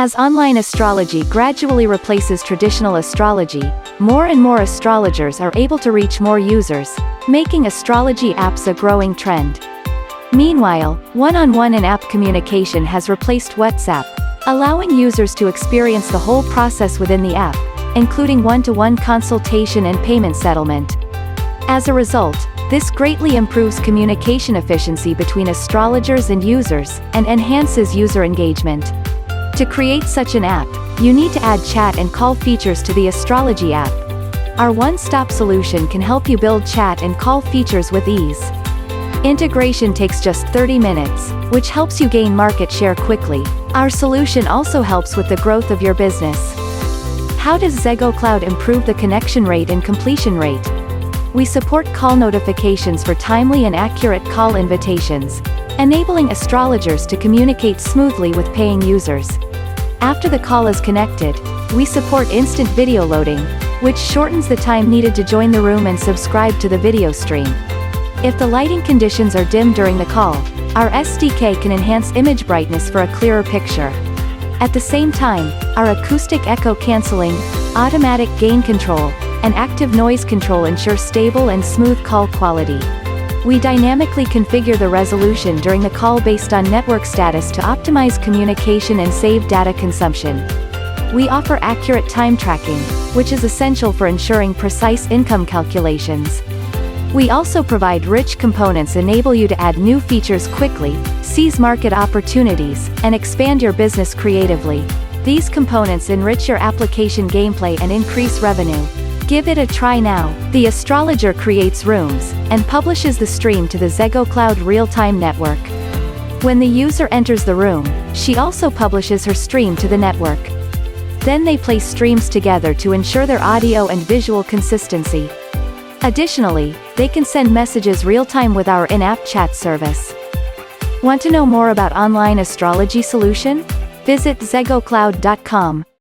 As online astrology gradually replaces traditional astrology, more and more astrologers are able to reach more users, making astrology apps a growing trend. Meanwhile, one-on-one in-app communication has replaced WhatsApp, allowing users to experience the whole process within the app, including one-to-one consultation and payment settlement. As a result, this greatly improves communication efficiency between astrologers and users, and enhances user engagement. To create such an app, you need to add chat and call features to the Astrology app. Our one-stop solution can help you build chat and call features with ease. Integration takes just 30 minutes, which helps you gain market share quickly. Our solution also helps with the growth of your business. How does ZEGOCLOUD improve the connection rate and completion rate? We support call notifications for timely and accurate call invitations, enabling astrologers to communicate smoothly with paying users. After the call is connected, we support instant video loading, which shortens the time needed to join the room and subscribe to the video stream. If the lighting conditions are dim during the call, our SDK can enhance image brightness for a clearer picture. At the same time, our acoustic echo cancelling, automatic gain control, and active noise control ensure stable and smooth call quality. We dynamically configure the resolution during the call based on network status to optimize communication and save data consumption. We offer accurate time tracking, which is essential for ensuring precise income calculations. We also provide rich components enable you to add new features quickly, seize market opportunities, and expand your business creatively. These components enrich your application gameplay and increase revenue. Give it a try now. The astrologer creates rooms, and publishes the stream to the ZEGOCLOUD real-time network. When the user enters the room, she also publishes her stream to the network. Then they place streams together to ensure their audio and visual consistency. Additionally, they can send messages real-time with our in-app chat service. Want to know more about online astrology solution? Visit ZEGOCLOUD.com.